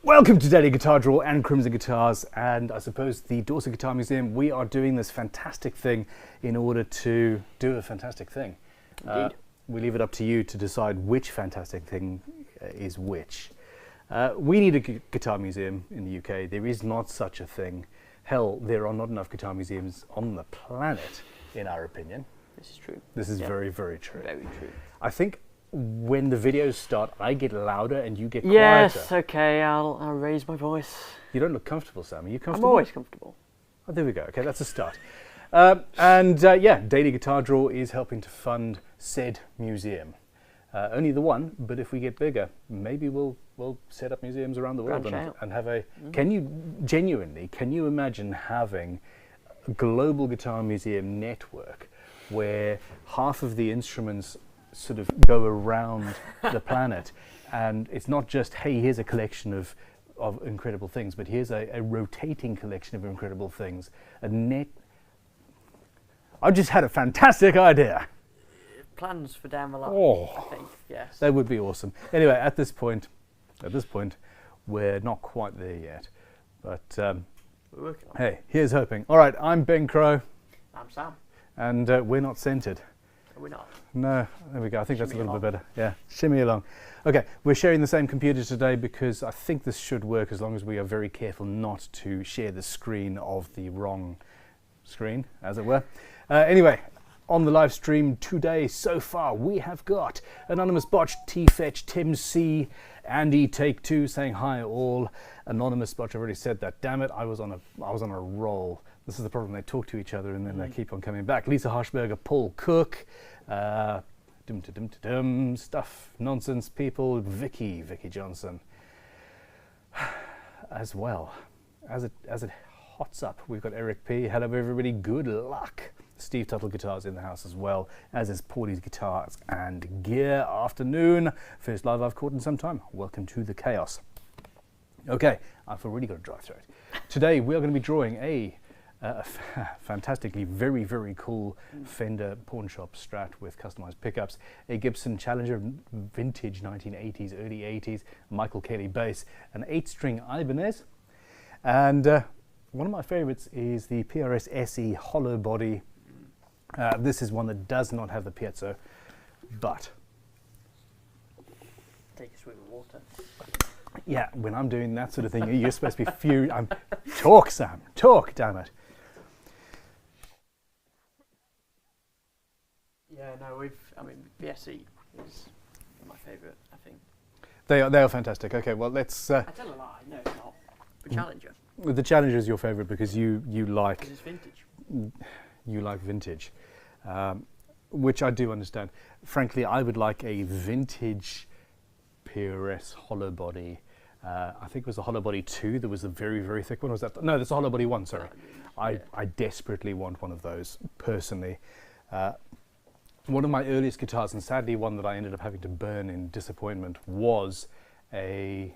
Welcome to Daily Guitar Draw and Crimson Guitars, and I suppose the Dorset Guitar Museum. We are doing this fantastic thing in order to do a fantastic thing. Indeed. We leave it up to you to decide which fantastic thing is which. We need a guitar museum in the UK. There is not such a thing. Hell, there are not enough guitar museums on the planet, in our opinion. This is true. This is very, very true. Very true. I think when the videos start, I get louder and you get quieter. Yes, okay, I'll raise my voice. You don't look comfortable, Sam. Are you comfortable? I'm always comfortable. Oh, there we go. Okay, that's a start. Yeah, Daily Guitar Draw is helping to fund said museum. Only the one, but if we get bigger, maybe we'll set up museums around the world and have a. Can you imagine having a global guitar museum network where half of the instruments sort of go around the planet, and it's not just, hey, here's a collection of incredible things, but here's a rotating collection of incredible things. I just had a fantastic idea. Plans for down the line, I think, yes. That would be awesome. Anyway, at this point, we're not quite there yet, but We're working on it. hey, here's hoping. All right, I'm Ben Crow, I'm Sam. and we're not centered. Are we not? No, there we go. I think that's a Shimmy little bit along. better. Yeah, shimmy along. Okay, we're sharing the same computer today because I think this should work as long as we are very careful not to share the screen of the wrong screen, as it were. Anyway, on the live stream today so far, we have got Anonymous Botch, T-Fetch, Tim C, Andy Take Two saying hi all. Anonymous Botch, I've already said that. Damn it, I was on a roll. This is the problem. They talk to each other and then they keep on coming back. Lisa Harshberger, Paul Cook, stuff, nonsense people, Vicky Johnson. As well, as it hots up, we've got Eric P. Hello everybody, good luck. Steve Tuttle Guitars in the house as well, as is Paulie's Guitars and Gear. Afternoon, first live I've caught in some time. Welcome to the chaos. Okay, I've already got a dry throat. Today we are going to be drawing a fantastically very, very cool Fender Pawn Shop Strat with customized pickups, a Gibson Challenger vintage 1980s, early 80s, Michael Kelly bass, an 8-string Ibanez, and one of my favorites is the PRS SE Hollowbody. This is one that does not have the piezo, but Take a swig of water. yeah, when I'm doing that sort of thing, you're supposed to be furious. Talk, Sam, talk, damn it. Yeah, no, the SE is my favourite, I think. They are fantastic. Okay, well let's. I tell a lie, no, it's not. The Challenger. The Challenger is your favorite because you like. Because it's vintage. You like vintage, which I do understand. Frankly, I would like a vintage PRS Hollowbody. I think it was the Hollowbody 2 that was the very, very thick one. Was that? No, that's the Hollowbody 1, sorry. I desperately want one of those, personally. One of my earliest guitars, and sadly one that I ended up having to burn in disappointment, was my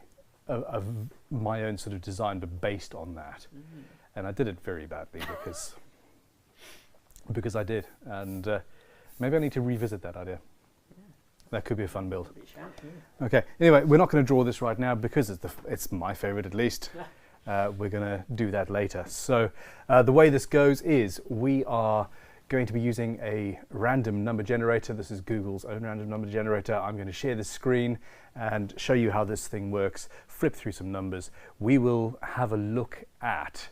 own sort of design, but based on that. And I did it very badly because I did. And maybe I need to revisit that idea. That could be a fun build. Okay, anyway, we're not going to draw this right now because it's my favorite at least. We're going to do that later. So the way this goes is we are going to be using a random number generator. This is Google's own random number generator. I'm going to share the screen and show you how this thing works, flip through some numbers. We will have a look at,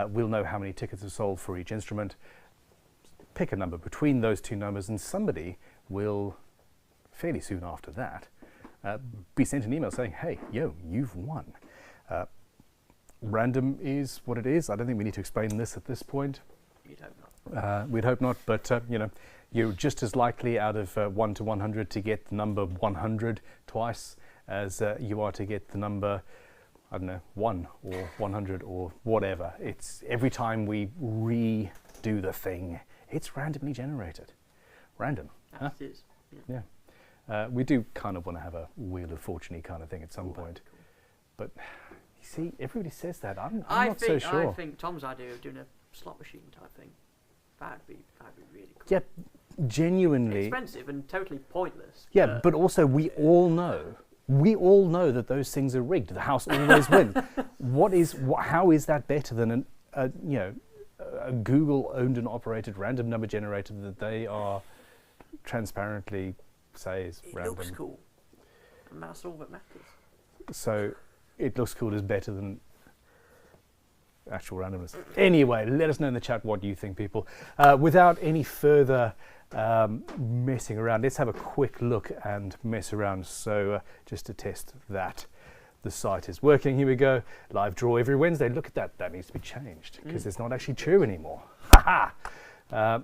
we'll know how many tickets are sold for each instrument, pick a number between those two numbers, and somebody will, fairly soon after that, be sent an email saying, hey, yo, you've won. Random is what it is. I don't think we need to explain this at this point. You'd hope not. We'd hope not, but you know, you're just as likely out of 1 to 100 to get the number 100 twice as you are to get the number, I don't know, 1 or 100 or whatever. It's every time we redo the thing, it's randomly generated. Random. Huh? It is. Yeah. We do kind of want to have a Wheel of Fortune-y kind of thing at some point. Cool. But you see, everybody says that. I'm not so sure. I think Tom's idea of doing a slot machine type thing, that'd be really cool. Yeah, genuinely. Expensive and totally pointless. Yeah, but also we all know We all know that those things are rigged. The house always wins. How is that better than a Google-owned and operated random number generator that they are transparently say is random? It looks cool, and that's all that matters. So it looks cool is better than actual randomness. Anyway, let us know in the chat what you think, people. Without any further messing around, let's have a quick look and mess around. So just to test that the site is working. Here we go. Live draw every Wednesday. Look at that. That needs to be changed because it's not actually true anymore. Haha.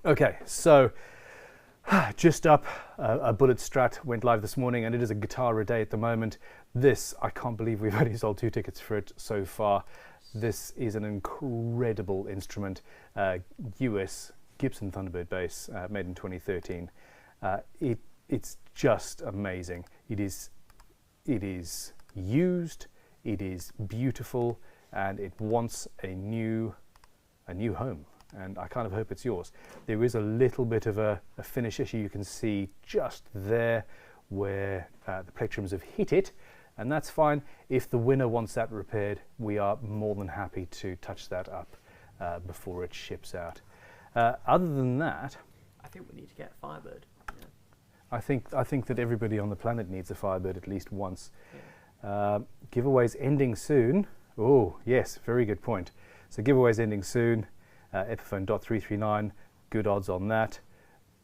Okay, so just up, a Bullet Strat went live this morning, and it is a guitar a day at the moment. This, I can't believe we've only sold 2 tickets for it so far. This is an incredible instrument. US Gibson Thunderbird Bass, made in 2013. It's just amazing. It is used, it is beautiful, and it wants a new home. And I kind of hope it's yours. There is a little bit of a finish issue. You can see just there where the plectrums have hit it, and that's fine. If the winner wants that repaired, we are more than happy to touch that up before it ships out. Other than that, I think we need to get a Firebird. Yeah. I think that everybody on the planet needs a Firebird at least once. Yeah. Giveaways ending soon. Oh yes, very good point. So giveaways ending soon. Epiphone .339, good odds on that.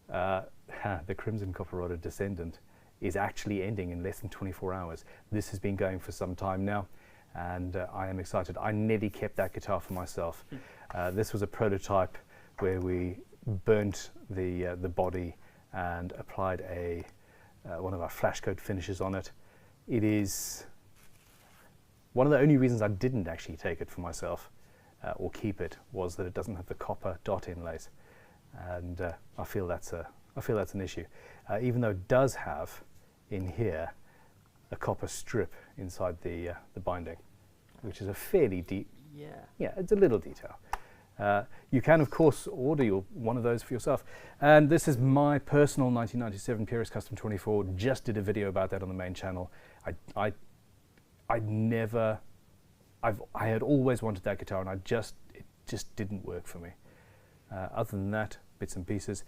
The Crimson Copperotted Descendant is actually ending in less than 24 hours. This has been going for some time now, and I am excited. I nearly kept that guitar for myself. This was a prototype where we burnt the body and applied one of our flash coat finishes on it. It is one of the only reasons I didn't actually take it for myself. Or keep it, was that it doesn't have the copper dot inlays, and I feel that's an issue. Even though it does have in here a copper strip inside the binding, which is a fairly deep. Yeah, it's a little detail. You can of course order one of those for yourself, and this is my personal 1997 PRS Custom 24. Just did a video about that on the main channel. I had always wanted that guitar, and it just didn't work for me. Other than that, bits and pieces.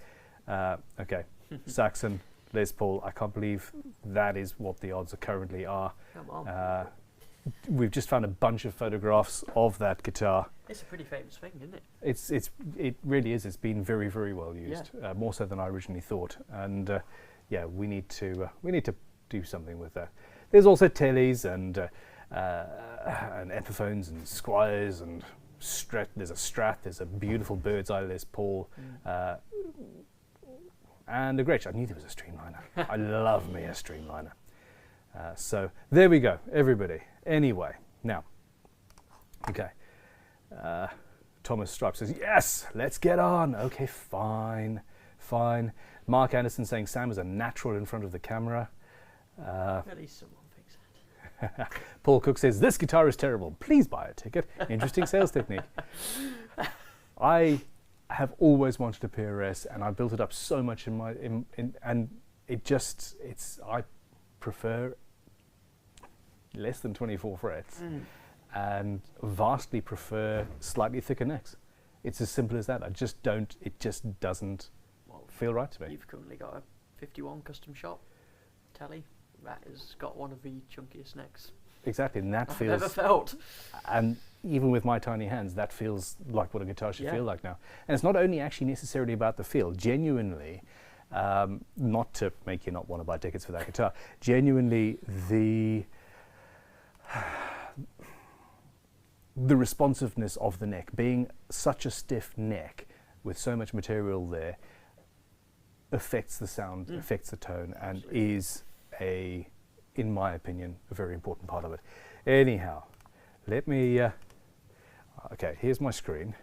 Okay, Saxon, Les Paul, I can't believe that is what the odds currently are. Come on. We've just found a bunch of photographs of that guitar. It's a pretty famous thing, isn't it? It really is. It's been very, very well used, more so than I originally thought. And yeah, we need to do something with that. There's also tellies and Epiphones and Squires and Strat. There's a Strat. There's a beautiful Bird's Eye Les Paul, and a great. I knew there was a Streamliner. I love me a Streamliner. So there we go, everybody. Anyway, now, okay. Thomas Stripe says yes. Let's get on. Okay, fine. Mark Anderson saying Sam is a natural in front of the camera. At least someone. Paul Cook says, this guitar is terrible. Please buy a ticket. Interesting sales technique. I have always wanted a PRS, and I built it up so much and I prefer less than 24 frets and vastly prefer slightly thicker necks. It's as simple as that. It just doesn't feel right to me. You've currently got a 51 custom shop telly. That has got one of the chunkiest necks. Exactly, and that I've feels. ever felt. And even with my tiny hands, that feels like what a guitar should feel like now. And it's not only actually necessarily about the feel. Genuinely, not to make you not want to buy tickets for that guitar. Genuinely, the responsiveness of the neck, being such a stiff neck with so much material there, affects the sound, affects the tone, and Absolutely. Is in my opinion, a very important part of it. Anyhow, let me, okay, here's my screen.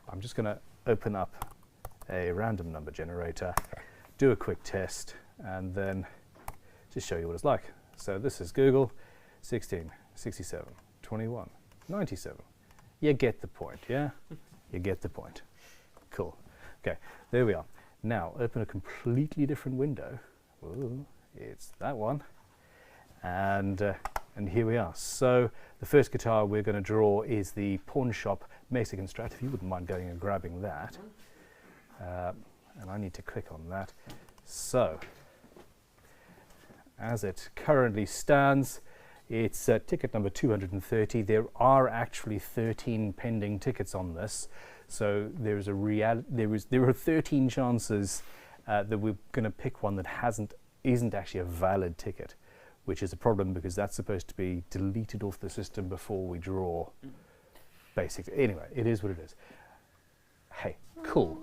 I'm just going to open up a random number generator, do a quick test, and then just show you what it's like. So this is Google, 16, 67, 21, 97. You get the point, yeah? You get the point. Cool. Okay, there we are. Now, open a completely different window. Ooh, it's that one. And here we are. So the first guitar we're going to draw is the Pawn Shop Mexican Strat, if you wouldn't mind going and grabbing that. And I need to click on that. So, as it currently stands, it's ticket number 230. There are actually 13 pending tickets on this. So there are 13 chances that we're going to pick one that isn't actually a valid ticket, which is a problem because that's supposed to be deleted off the system before we draw. Basically, anyway, it is what it is. Hey, cool.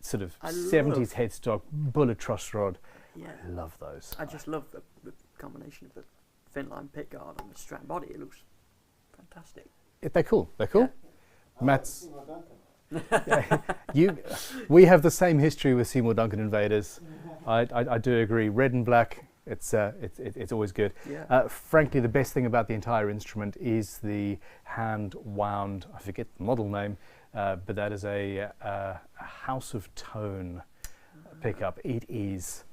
Sort of 70s headstock, bullet truss rod. Yeah. I love those. I just love the combination of the thin line pickguard and the Strat body. It looks fantastic. They're cool. They're cool. Yeah. Matt's. We have the same history with Seymour Duncan Invaders. I do agree. Red and black. It's always good. Yeah. Frankly, the best thing about the entire instrument is the hand wound. I forget the model name, but that is a House of Tone pickup. It is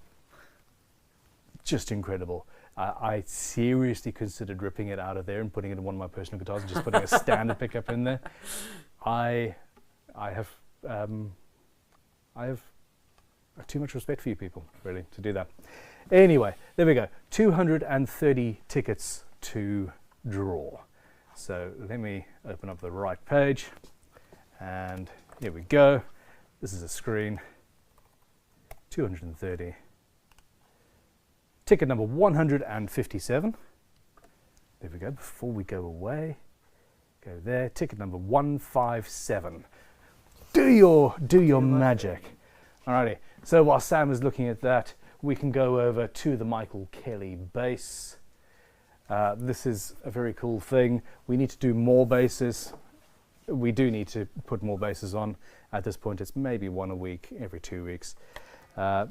just incredible. I seriously considered ripping it out of there and putting it in one of my personal guitars and just putting a standard pickup in there. I have too much respect for you people, really, to do that. Anyway, there we go. 230 tickets to draw. So let me open up the right page, and here we go. This is a screen. 230. Ticket number 157. There we go. Before we go away, go there. Ticket number 157. Do your magic. Alrighty. So while Sam is looking at that, we can go over to the Michael Kelly bass. This is a very cool thing. We need to do more basses. We do need to put more basses on. At this point, it's maybe one a week, every 2 weeks.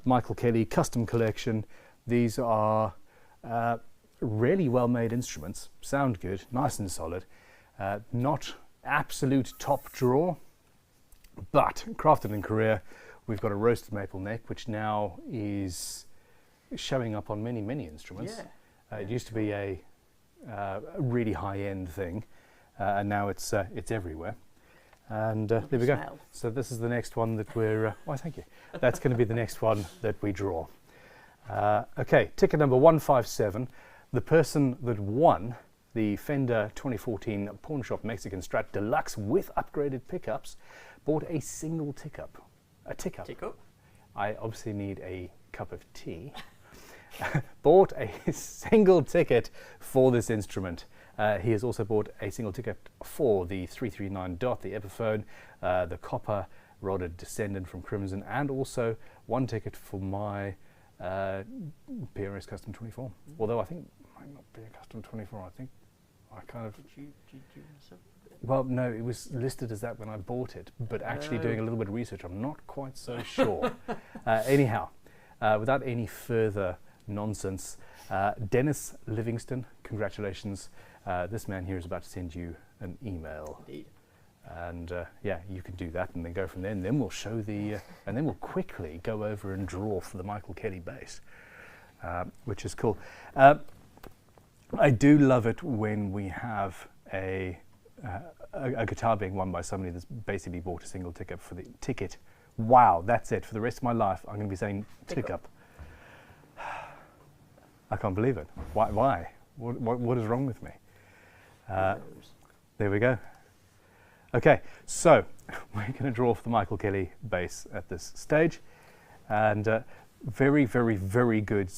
Michael Kelly custom collection. These are really well-made instruments. Sound good, nice and solid. Not absolute top draw, but crafted in Korea. We've got a roasted maple neck, which now is showing up on many, many instruments. Yeah. It used to be a really high-end thing, and now it's everywhere. And there we go. Smell. So this is the next one that we're... why, thank you. That's going to be the next one that we draw. Okay, ticket number 157. The person that won the Fender 2014 Pawn Shop Mexican Strat Deluxe with upgraded pickups bought a single tick-up. A tick-up. Tick-up. I obviously need a cup of tea. Bought a single ticket for this instrument. He has also bought a single ticket for the 339 Dot, the Epiphone, the copper rodded Descendant from Crimson, and also one ticket for my PRS Custom 24. Although I think it might not be a Custom 24. I think I kind of... Did you mess up? Well, no, it was listed as that when I bought it, but actually doing a little bit of research, I'm not quite so sure. Anyhow, without any further nonsense, Dennis Livingston, congratulations. This man here is about to send you an email. Indeed. And yeah, you can do that and then go from there, and then we'll show the, and then we'll quickly go over and draw for the Michael Kelly bass, which is cool. I do love it when we have a guitar being won by somebody that's basically bought a single ticket for the ticket. Wow, that's it. For the rest of my life, I'm going to be saying tick up. I can't believe it. Why? What is wrong with me? There we go. Okay, so we're going to draw for the Michael Kelly bass at this stage, and very, very, very good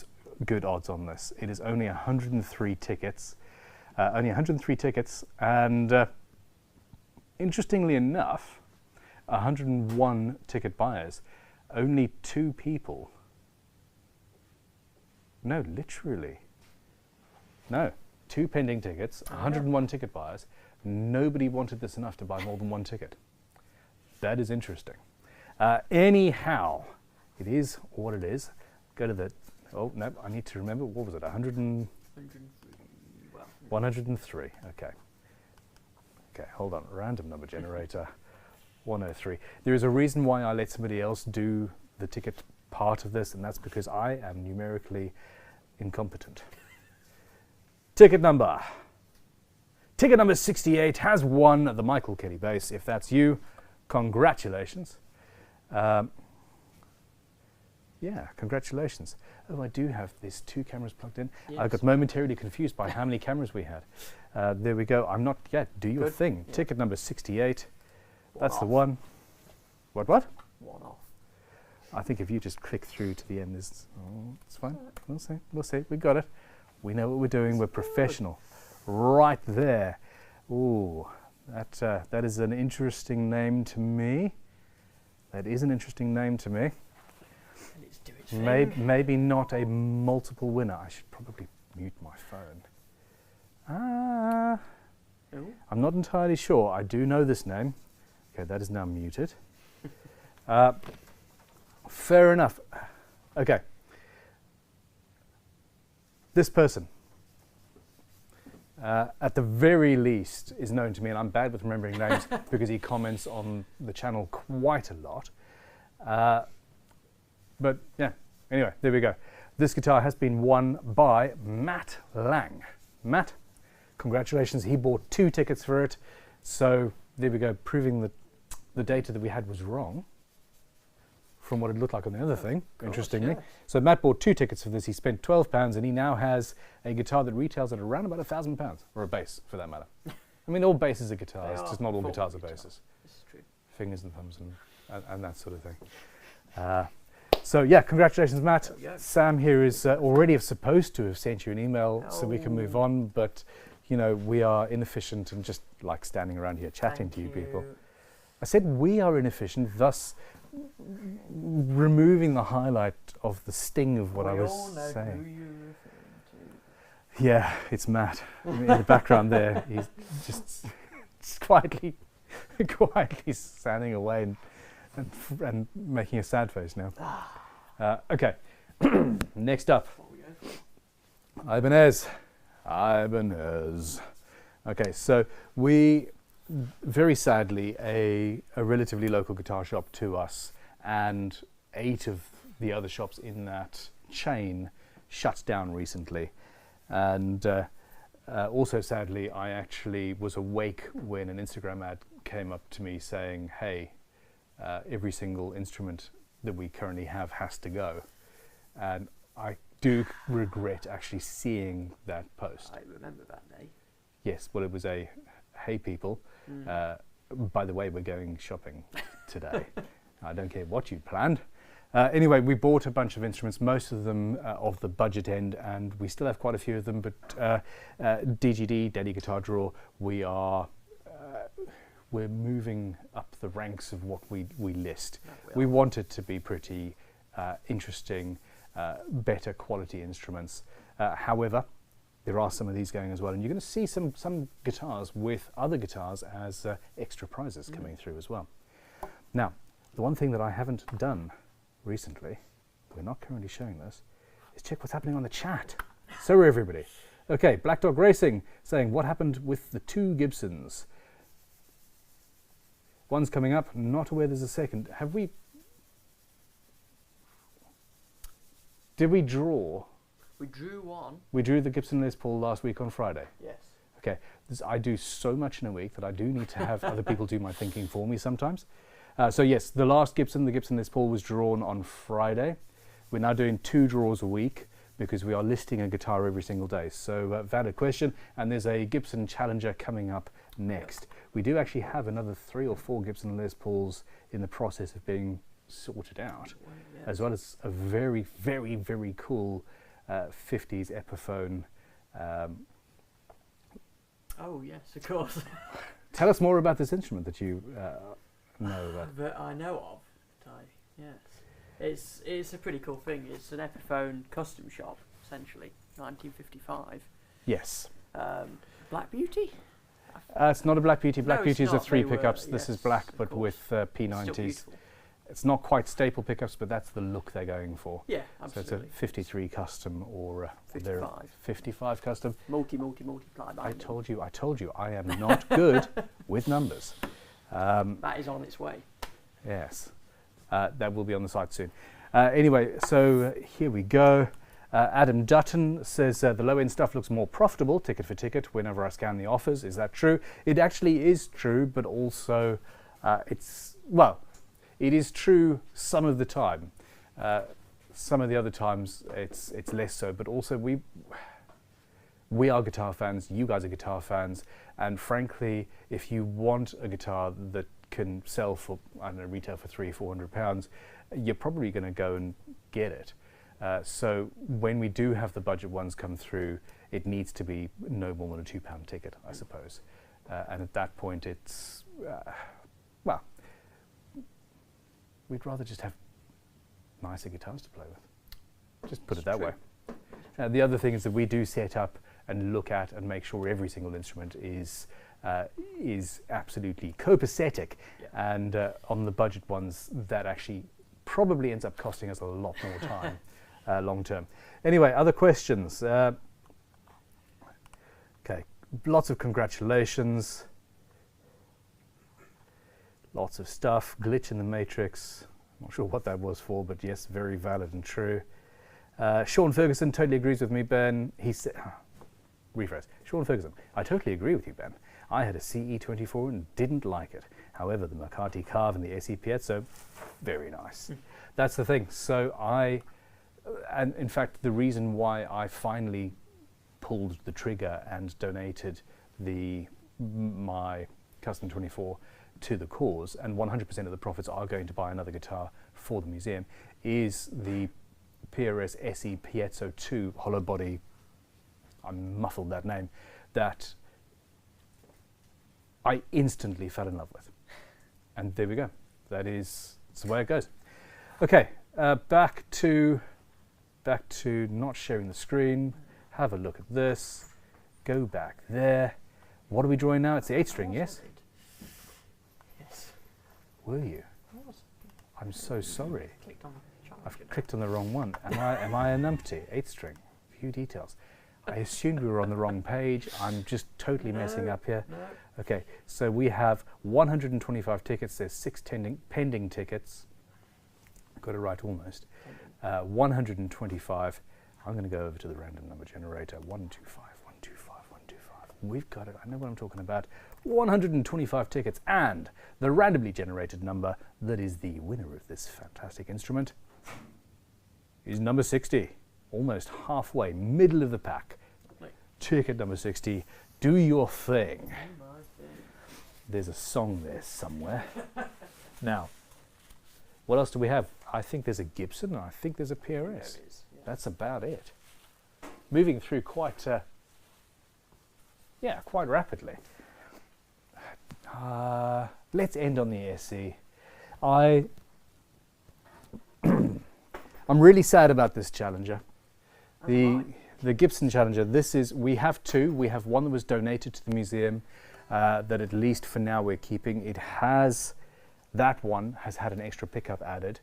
odds on this. It is only 103 tickets. Only 103 tickets, and interestingly enough, 101 ticket buyers. Only 2 people. No, literally. No, 2 pending tickets, 101 ticket buyers. Nobody wanted this enough to buy more than 1 ticket. That is interesting. Anyhow, it is what it is. Go to the... Oh, no, I need to remember. What was it? 103. Okay. Okay, hold on. Random number generator. 103. There is a reason why I let somebody else do the ticket part of this, and that's because I am numerically incompetent. Ticket number 68 has won the Michael Kelly bass. If that's you, congratulations. Yeah, congratulations. Oh, I do have these 2 cameras plugged in. Yes. I got momentarily confused by how many cameras we had. There we go. I'm not yet. Do your Good. thing. Yeah. Ticket number 68. That's off. the one. What? One off. I think if you just click through to the end, it's fine. We'll see. We'll see. We got it. We know what we're doing. We're professional. Right there. Ooh, that is an interesting name to me. That is an interesting name to me. And it's do its thing. Maybe not a multiple winner. I should probably mute my phone. Ooh. I'm not entirely sure. I do know this name. Okay, that is now muted. Fair enough. Okay. This person, at the very least, is known to me, and I'm bad with remembering names because he comments on the channel quite a lot. But yeah, anyway, there we go. This guitar has been won by Matt Lang. Matt, congratulations. He bought 2 tickets for it. So there we go, proving that the data that we had was wrong from what it looked like on the other thing, interestingly. yeah. So Matt bought 2 tickets for this. He spent £12 and he now has a guitar that retails at around about £1,000, or a bass for that matter. I mean, all basses are guitars, They are just not all full guitars are guitars. basses. This is true. Fingers and thumbs and that sort of thing. So yeah, congratulations, Matt. There we go. Sam here is already supposed to have sent you an email so we can move on, but you know, we are inefficient and just like standing around here chatting Thank to you people. you. I said we are inefficient, thus removing the highlight of the sting of what I We was all know saying. who you're referring to. Yeah, it's Matt in the background there. He's just quietly standing away and making a sad face now. Okay, next up, What we go for? Ibanez. Okay, so we, very sadly, a relatively local guitar shop to us and 8 of the other shops in that chain shut down recently. And also sadly, I actually was awake when an Instagram ad came up to me saying, hey, every single instrument that we currently have has to go. And I do regret actually seeing that post. I remember that day. Yes, well, it was a, hey people, by the way, we're going shopping today. I don't care what you planned. Anyway, we bought a bunch of instruments, most of them of the budget end, and we still have quite a few of them, but DGD, Daddy Guitar Drawer, we're moving up the ranks of what we list. We want it to be pretty interesting, better quality instruments. However, there are some of these going as well, and you're going to see some guitars with other guitars as extra prizes coming through as well. Now, the one thing that I haven't done recently, we're not currently showing this, is check what's happening on the chat. So everybody. Okay, Black Dog Racing saying, what happened with the 2 Gibsons? One's coming up, not aware there's a second. Did we draw? We drew one. We drew the Gibson Les Paul last week on Friday. Yes. Okay, I do so much in a week that I do need to have other people do my thinking for me sometimes. So yes, the last Gibson, the Gibson Les Paul, was drawn on Friday. We're now doing 2 draws a week because we are listing a guitar every single day. So valid question, and there's a Gibson Challenger coming up next. We do actually have another 3 or 4 Gibson Les Pauls in the process of being sorted out, as well as a very, very, very cool 50s Epiphone. Oh yes, of course. Tell us more about this instrument that you know about. That I know of. Yes. It's a pretty cool thing. It's an Epiphone custom shop, essentially, 1955. Yes. Black Beauty? It's not a Black Beauty. Black No, Beauty it's is a not. 3 They were- pickups. This is yes, black, of but course. with Still P90s. beautiful. It's not quite staple pickups, but that's the look they're going for. Yeah, So absolutely. it's a 53 custom or 55. 55 custom. Multiply by I told you, I am not good with numbers. That is on its way. Yes, that will be on the site soon. Anyway, so here we go. Adam Dutton says the low-end stuff looks more profitable, ticket for ticket, whenever I scan the offers. Is that true? It actually is true, but also it is true some of the time. Some of the other times it's less so, but also we are guitar fans, you guys are guitar fans, and frankly, if you want a guitar that can sell for, I don't know, retail for £300-400, you're probably going to go and get it. So when we do have the budget ones come through, it needs to be no more than a £2 ticket, I suppose. And at that point, it's, we'd rather just have nicer guitars to play with. Just put it that way. The other thing is that we do set up and look at and make sure every single instrument is absolutely copacetic. Yeah. And on the budget ones, that actually probably ends up costing us a lot more time long term. Anyway, other questions? Okay, lots of congratulations. Lots of stuff. Glitch in the Matrix. Not sure what that was for, but yes, very valid and true. Sean Ferguson totally agrees with me, Ben. He said, rephrase. Sean Ferguson, I totally agree with you, Ben. I had a CE24 and didn't like it. However, the McCarthy Carve and the SE Piezo, very nice. That's the thing. So and in fact, the reason why I finally pulled the trigger and donated my Custom 24 to the cause, and 100% of the profits are going to buy another guitar for the museum, is the PRS SE Piezo 2 Hollowbody, I muffled that name, that I instantly fell in love with. And there we go. That's the way it goes. Okay, back to not sharing the screen. Have a look at this. Go back there. What are we drawing now? It's the 8-string, yes? Yes. Were you? I'm so sorry. Clicked on I've clicked on the wrong one. Am I a numpty? 8-string. Few details. I assumed we were on the wrong page. I'm just totally messing up here. No. Okay, so we have 125 tickets. There's 6 pending tickets. Got it right almost. 125. I'm going to go over to the random number generator. 125, 125, 125. We've got it. I know what I'm talking about. 125 tickets, and the randomly generated number that is the winner of this fantastic instrument is number 60. Almost halfway, middle of the pack. Ticket number 60. Do your thing. There's a song there somewhere. Now, what else do we have? I think there's a Gibson, and I think there's a PRS. That's about it. Moving through quite rapidly. Let's end on the SE. I'm really sad about this Challenger. The Gibson Challenger. We have two. We have one that was donated to the museum that at least for now we're keeping. That one has had an extra pickup added.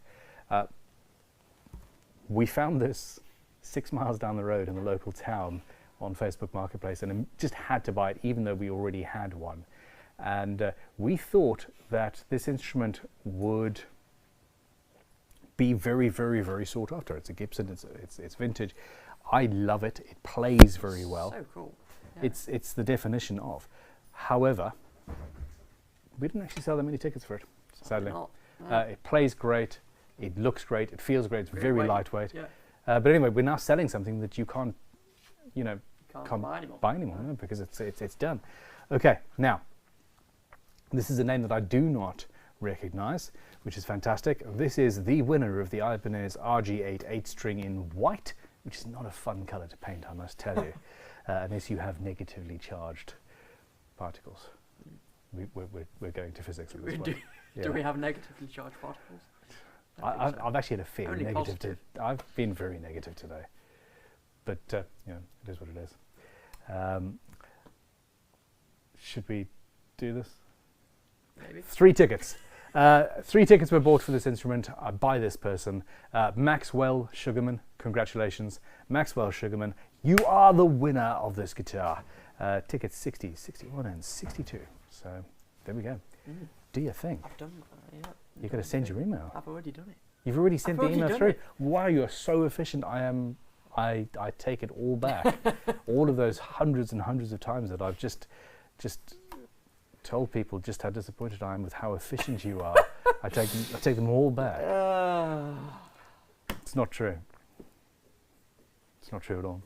We found this 6 miles down the road in the local town on Facebook Marketplace, and just had to buy it even though we already had one. And we thought that this instrument would be very, very, very sought after. It's a Gibson. It's vintage. I love it. It plays very well. So cool. Yeah. It's the definition of. However, we didn't actually sell that many tickets for it, sadly. Not, no. It plays great. It looks great. It feels great. It's very lightweight. Yeah. But anyway, we're now selling something that you can't buy anymore. No, because it's done. Okay, now this is a name that I do not recognize, which is fantastic. This is the winner of the Ibanez RG8 8-string in white, which is not a fun color to paint, I must tell you, unless you have negatively charged particles. We're going to physics with this one. Do we have negatively charged particles? I've actually had a feeling Only negative. positive. I've been very negative today, but it is what it is. Should we do this? Maybe. 3 tickets. 3 tickets were bought for this instrument by this person. Maxwell Sugarman, congratulations. Maxwell Sugarman, you are the winner of this guitar. Tickets 60, 61 and 62. So there we go. Do your thing. I've done yeah. You've got to send your email. I've already done it. You've already sent the email through. It. Wow, you're so efficient. I am I take it all back. All of those hundreds and hundreds of times that I've just told people just how disappointed I am with how efficient you are. I take them all back. It's not true. It's not true at all.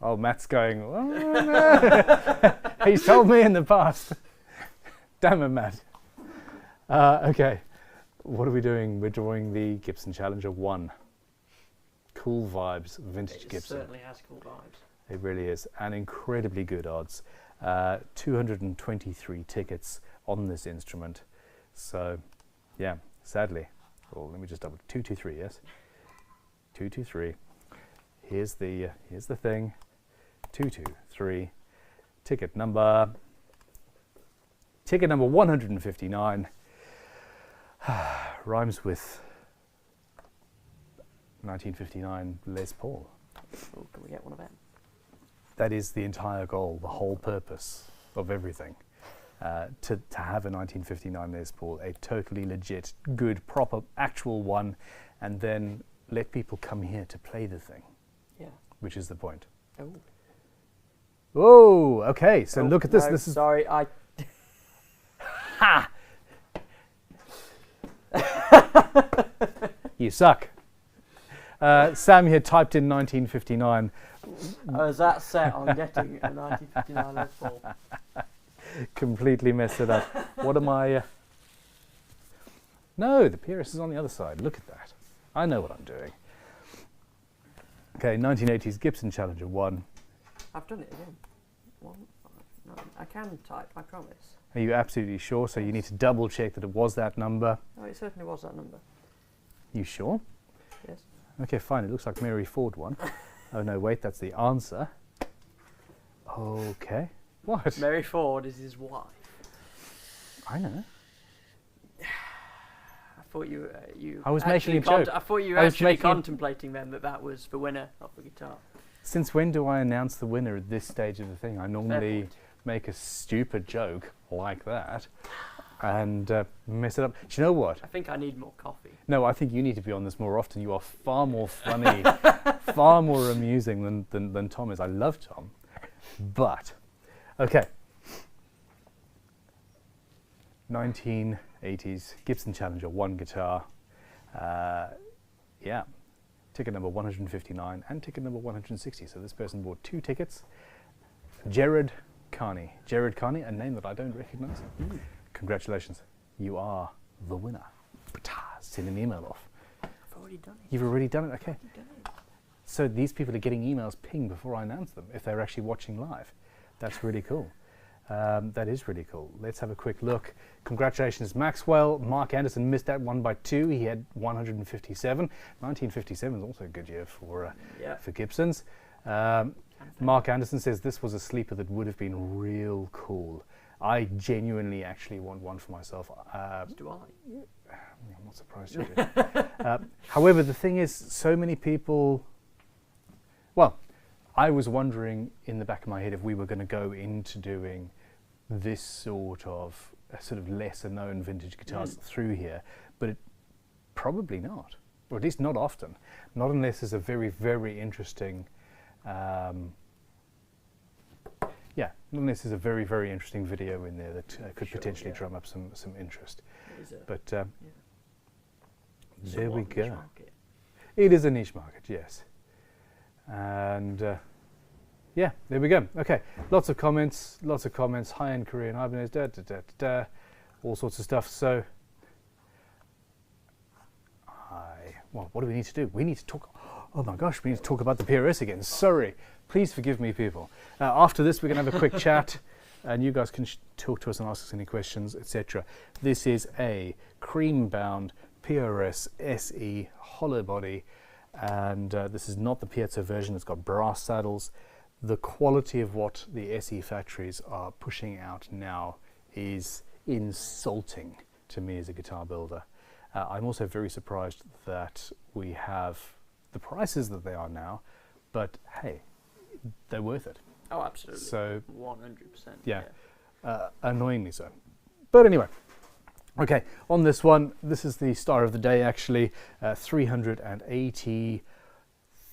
Oh, Matt's going, oh, no. He's told me in the past. Damn it, Matt. Okay, what are we doing? We're drawing the Gibson Challenger 1. Cool vibes, vintage Gibson. It certainly has cool vibes. It really is, and incredibly good odds. 223 tickets on this instrument. So, yeah, sadly. Well, let me just double. 223, yes. 223. Here's the thing. 223. Ticket number 159. Rhymes with 1959 Les Paul. Oh, can we get one of them? That is the entire goal, the whole purpose of everything. To have a 1959 Les Paul, a totally legit, good, proper, actual one, and then let people come here to play the thing. Yeah. Which is the point. Oh. Whoa, okay, so look at this. No, this is. sorry, Ha! You suck. Sam here typed in 1959. I was that set on getting a 1959 Les Paul. Completely messed it up. What am I? No, the PRS is on the other side. Look at that. I know what I'm doing. Okay, 1980s Gibson Challenger 1. I've done it again. 159. I can type, I promise. Are you absolutely sure? So you need to double check that it was that number. Oh, it certainly was that number. You sure? Yes. Okay, fine. It looks like Mary Ford one. Oh no, wait, that's the answer. Okay. What? Mary Ford is his wife. I know. I thought you I was making a joke. I thought you were actually contemplating then that was the winner of the guitar. Since when do I announce the winner at this stage of the thing? I normally make a stupid joke like that and mess it up. Do you know what? I think I need more coffee. No, I think you need to be on this more often. You are far more funny, far more amusing than Tom is. I love Tom. But, okay. 1980s Gibson Challenger 1 guitar. Yeah. Ticket number 159 and ticket number 160. So this person bought 2 tickets. Jared Carney. Jared Carney, a name that I don't recognize. Congratulations. You are the winner. Send an email off. I've already done it. You've already done it? Okay. I've done it. So these people are getting emails pinged before I announce them, if they're actually watching live. That's really cool. That is really cool. Let's have a quick look. Congratulations, Maxwell. Mark Anderson missed that one by 2. He had 157. 1957 is also a good year for Gibsons. Mark Anderson says this was a sleeper that would have been real cool. I genuinely actually want one for myself. Do I? I'm not surprised you do. However, the thing is, so many people... Well, I was wondering in the back of my head if we were going to go into doing this sort of lesser known vintage guitars through here, but probably not, or at least not often. Not unless there's a very, very interesting, not unless there's a very, very interesting video in there that could potentially drum up some interest. But there we go. It is a niche market, yes. And yeah, there we go. Okay, lots of comments, high-end Korean Ibanez, all sorts of stuff. So, well, what do we need to do? We need to talk, oh my gosh, we need to talk about the PRS again. Sorry, please forgive me, people. After this, we're going to have a quick chat, and you guys can talk to us and ask us any questions, etc. This is a cream-bound PRS SE Hollowbody, and this is not the piezo version. It's got brass saddles. The quality of what the SE factories are pushing out now is insulting to me as a guitar builder. I'm also very surprised that we have the prices that they are now, but hey, they're worth it. Oh, absolutely. So 100%. Yeah, annoyingly so. But anyway, okay, on this one, this is the star of the day actually, 383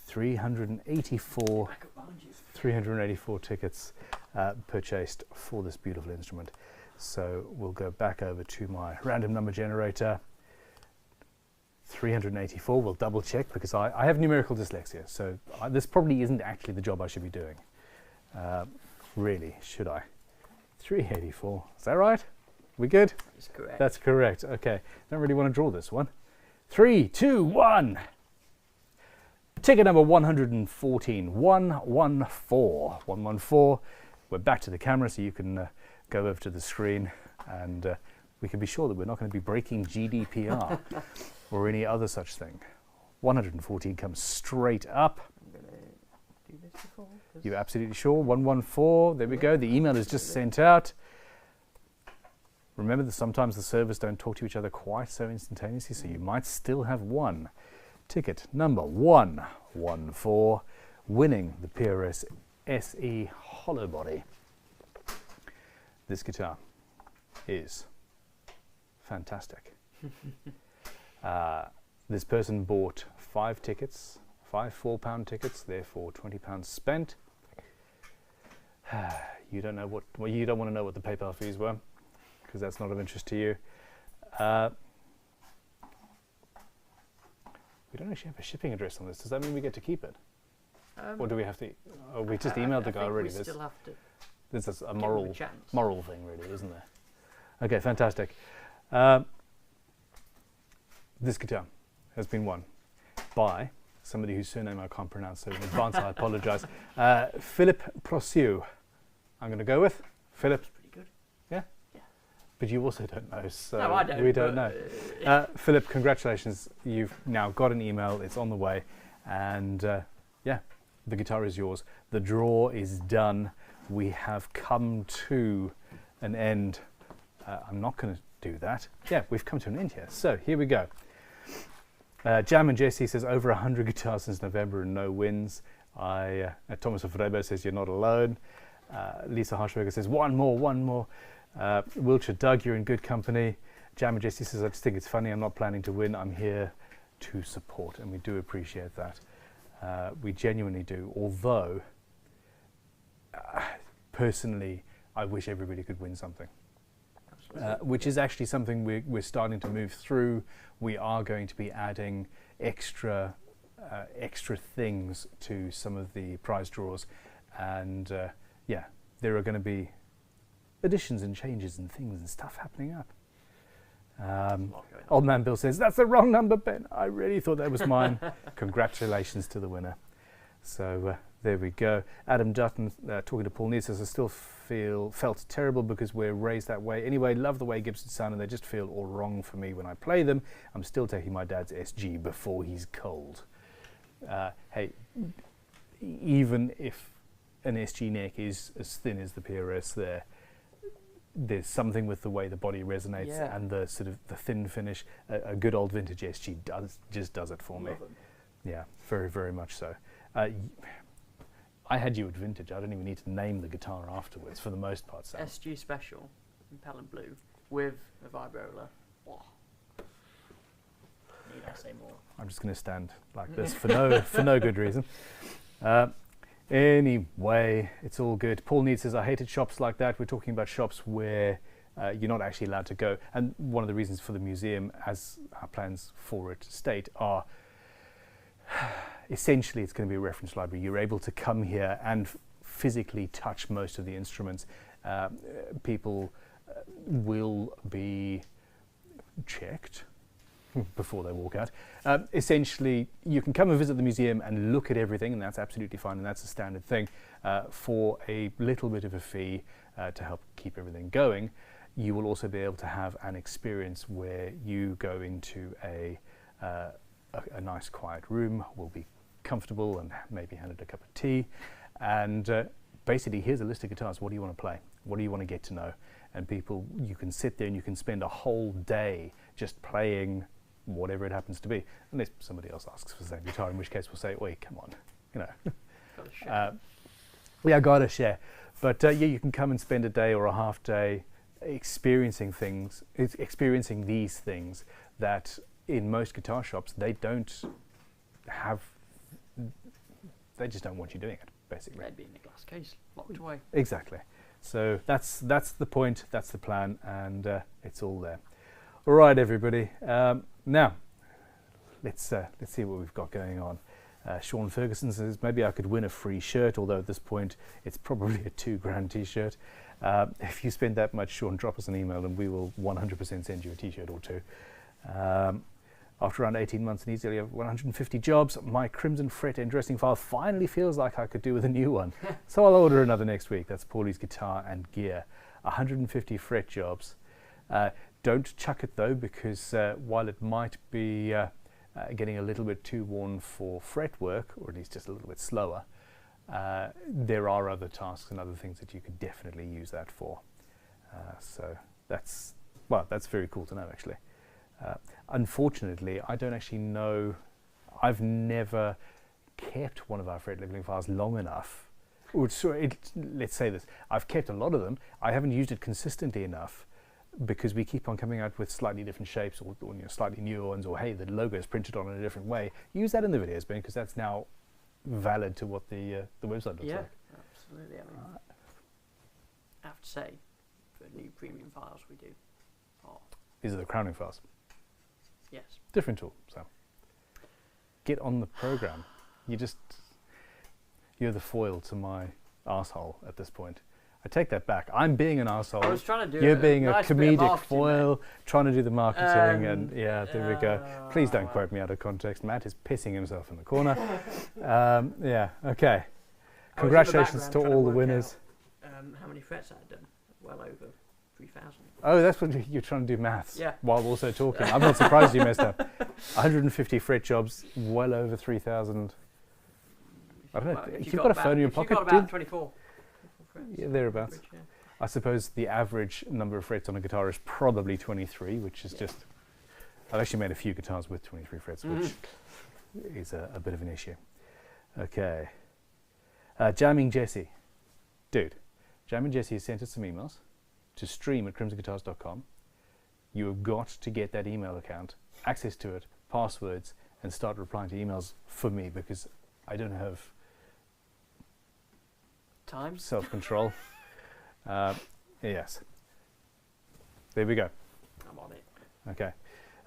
384 Back up behind you. 384 tickets purchased for this beautiful instrument. So we'll go back over to my random number generator. 384, we'll double check because I have numerical dyslexia, so this probably isn't actually the job I should be doing. Really, should I? 384, is that right? We good? That's correct. That's correct, okay. Don't really want to draw this one. 3, 2, 1. Ticket number 114, 114, 114. We're back to the camera so you can go over to the screen and we can be sure that we're not going to be breaking GDPR or any other such thing. 114 comes straight up. I'm going to do this before. You're absolutely sure? 114, there we go. The email is just sent out. Remember that sometimes the servers don't talk to each other quite so instantaneously, so you might still have one. Ticket number 114, winning the PRS SE Hollowbody. This guitar is fantastic. This person bought 5 tickets, 5 £4 tickets, therefore £20 spent. You don't know what, well, you don't want to know what the PayPal fees were, because that's not of interest to you. We don't actually have a shipping address on this. Does that mean we get to keep it? Or do we have to? Oh, we just emailed the guy already. We still have to. This is a give moral him a chance. moral thing, really, isn't there? Okay, fantastic. This guitar has been won by somebody whose surname I can't pronounce, so in advance I apologise. Philip Prosiu. I'm going to go with Philip. That's pretty good. Yeah? Yeah. But you also don't know, so No, I don't, we don't but, know. Philip, congratulations. You've now got an email. It's on the way. And yeah, the guitar is yours. The draw is done. We have come to an end. I'm not going to do that. Yeah, we've come to an end here. So here we go. Jam and Jesse says over 100 guitars since November and no wins. Thomas of Frebo says you're not alone. Lisa Harshberger says one more. Wiltshire Doug, you're in good company. Jam and Jesse says I just think it's funny. I'm not planning to win. I'm here to support, and we do appreciate that. We genuinely do. Although, personally, I wish everybody could win something. Which is actually something we're starting to move through. We are going to be adding extra things to some of the prize draws, and yeah, there are going to be additions and changes and things and stuff happening up. Old Man Bill says, that's the wrong number, Ben. I really thought that was mine. Congratulations to the winner. So there we go. Adam Dutton, talking to Paul Neal, says, I still felt terrible because we're raised that way. Anyway, love the way Gibson sound, and they just feel all wrong for me when I play them. I'm still taking my dad's SG before he's cold. Hey, even if an SG neck is as thin as the PRS there's something with the way the body resonates and the sort of the thin finish. A good old vintage SG just does it for me. Yeah, very, very much so. I had you at vintage. I don't even need to name the guitar afterwards for the most part. Sam. SG Special, Impel and Blue, with a vibrola. Oh. Need I say more? I'm just going to stand like this for no good reason. Anyway, it's all good. Paul Need says, I hated shops like that. We're talking about shops where you're not actually allowed to go. And one of the reasons for the museum, as our plans for it state, are essentially it's going to be a reference library. You're able to come here and physically touch most of the instruments. People will be checked before they walk out. Essentially, you can come and visit the museum and look at everything, and that's absolutely fine, and that's a standard thing. For a little bit of a fee to help keep everything going, you will also be able to have an experience where you go into a nice quiet room, will be comfortable and maybe handed a cup of tea, and basically here's a list of guitars. What do you want to play? What do you want to get to know? And people, you can sit there and you can spend a whole day just playing whatever it happens to be, unless somebody else asks for the same guitar, in which case we'll say, oi, come on, you know. Gotta share. Yeah, gotta share. But yeah, you can come and spend a day or a half day experiencing these things that in most guitar shops they don't have they just don't want you doing it, basically. They'd be in a glass case, locked away. Exactly. So that's the point, that's the plan, and it's all there. All right, everybody. Now, let's see what we've got going on. Sean Ferguson says maybe I could win a free shirt, although at this point it's probably a $2,000 t-shirt. If you spend that much, Sean, drop us an email and we will 100% send you a t-shirt or two. After around 18 months and easily over 150 jobs, my Crimson Fret interesting file finally feels like I could do with a new one. So I'll order another next week. That's Paulie's guitar and gear. 150 fret jobs. Don't chuck it though, because while it might be getting a little bit too worn for fret work, or at least just a little bit slower, there are other tasks and other things that you could definitely use that for. So that's very cool to know, actually. Unfortunately, I don't actually know. I've never kept one of our fret leveling files long enough. Let's say this. I've kept a lot of them. I haven't used it consistently enough, because we keep on coming out with slightly different shapes, or slightly newer ones, or hey, the logo is printed on in a different way. Use that in the videos, Ben, because that's now valid to what the website looks like. Yeah, absolutely. I mean, I have to say, for new premium files we do. These are the crowning files. Yes. Different tool. So get on the program. You're the foil to my arsehole at this point. I take that back. I'm being an arsehole. I was trying to do You're being a nice comedic foil, trying to do the marketing, and yeah, there we go. Please don't well. quote me out of context. Matt is pissing himself in the corner. Yeah, okay. Congratulations to all the winners. How many frets I had done? Well over 3,000. Oh, that's what you're trying to do maths. Yeah. While also talking. I'm not surprised you messed up. 150 fret jobs, well over 3,000. I don't know. Well, you've got a phone in your pocket. You've got about 24. Yeah, thereabouts. Average, yeah. I suppose the average number of frets on a guitar is probably 23, which is just... I've actually made a few guitars with 23 frets, which is a bit of an issue. Okay. Jamming Jesse. Dude, Jamming Jesse has sent us some emails to stream@crimsonguitars.com. You have got to get that email account, access to it, passwords, and start replying to emails for me, because I don't have time, self-control. Yes. There we go. I'm on it. Okay.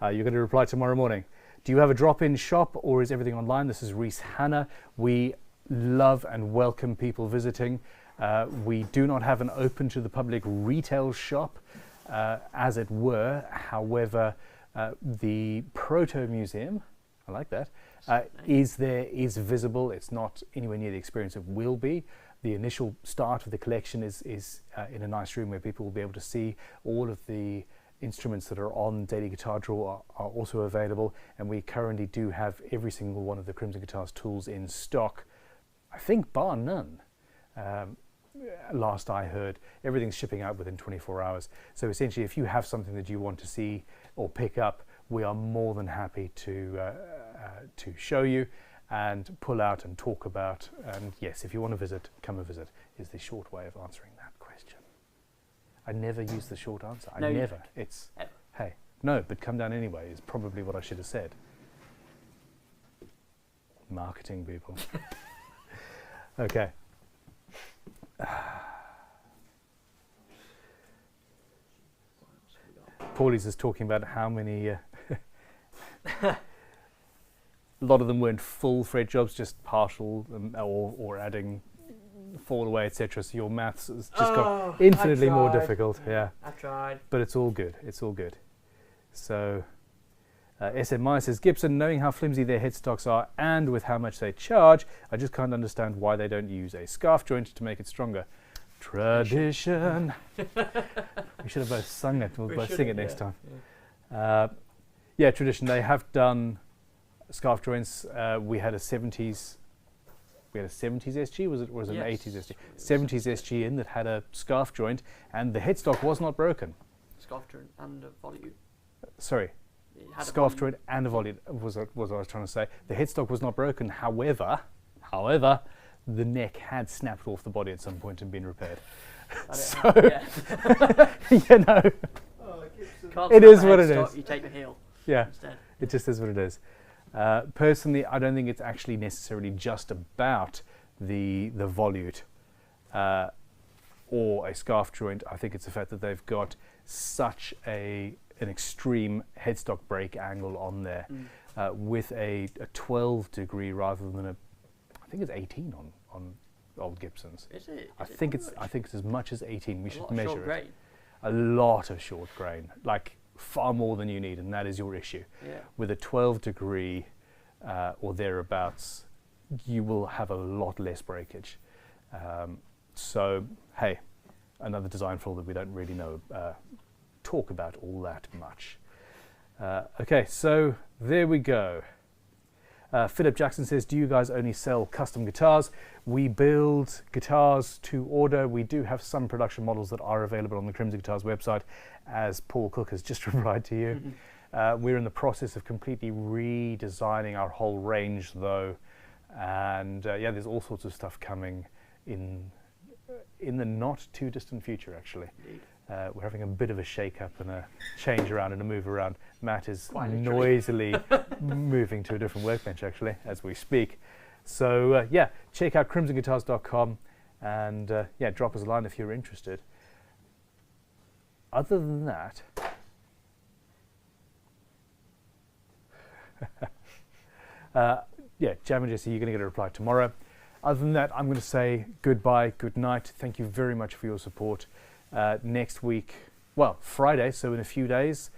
You're going to reply tomorrow morning. Do you have a drop-in shop, or is everything online? This is Reese Hanna. We love and welcome people visiting. We do not have an open to the public retail shop, as it were. However, the Proto Museum, I like that, is visible. It's not anywhere near the experience it will be. The initial start of the collection is in a nice room where people will be able to see all of the instruments that are on Daily Guitar Drawer are also available, and we currently do have every single one of the Crimson Guitars tools in stock, I think bar none. Last I heard, everything's shipping out within 24 hours. So essentially, if you have something that you want to see or pick up, we are more than happy to show you and pull out and talk about. And yes, if you want to visit, come and visit, is the short way of answering that question. I never use the short answer. I never. It's, hey, no, but come down anyway is probably what I should have said. Marketing people. Okay. Paulie's is talking about how many a lot of them weren't full fret jobs, just partial, or adding fall away, etc. So your maths has just got infinitely more difficult. Yeah, I tried. But it's all good. It's all good. So SM Meyer says, Gibson, knowing how flimsy their headstocks are and with how much they charge, I just can't understand why they don't use a scarf joint to make it stronger. Tradition. We should have both sung it. We'll both sing it next time. Yeah, tradition. They have done scarf joints. We had a 70s. We had a 70s SG. Was it an 80s SG? 70s SG in that had a scarf joint, and the headstock was not broken. Scarf joint and a volute. Sorry. Scarf joint and a volute was what I was trying to say. The headstock was not broken. However, the neck had snapped off the body at some point and been repaired. So, you know, it is what it is. You take the heel. Yeah, instead. it just is what it is. Personally, I don't think it's actually necessarily just about the volute or a scarf joint. I think it's the fact that they've got such an extreme headstock break angle on there with a 12 degree rather than I think it's 18 on old Gibsons. Is it? I think it's as much as 18. We should measure it. A lot of short grain, like far more than you need, and that is your issue. Yeah. With a 12 degree or thereabouts, you will have a lot less breakage. So, hey, another design flaw that we don't really talk about all that much. Okay, so there we go. Philip Jackson says, do you guys only sell custom guitars? We build guitars to order. We do have some production models that are available on the Crimson Guitars website, as Paul Cook has just replied to you. We're in the process of completely redesigning our whole range, though. And yeah, there's all sorts of stuff coming in the not too distant future, actually. We're having a bit of a shake-up and a change around and a move around. Matt is noisily moving to a different workbench, actually, as we speak. So, yeah, check out crimsonguitars.com and, yeah, drop us a line if you're interested. Other than that, yeah, Jam and Jesse, you're going to get a reply tomorrow. Other than that, I'm going to say goodbye, good night. Thank you very much for your support. Next week, well, Friday, so in a few days,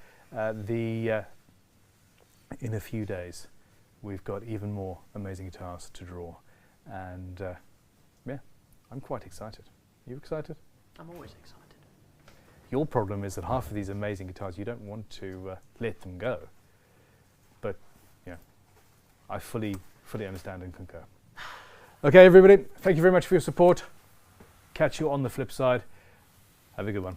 we've got even more amazing guitars to draw. And yeah, I'm quite excited. You excited? I'm always excited. Your problem is that half of these amazing guitars, you don't want to let them go. But, yeah, I fully understand and concur. Okay, everybody, thank you very much for your support. Catch you on the flip side. Have a good one.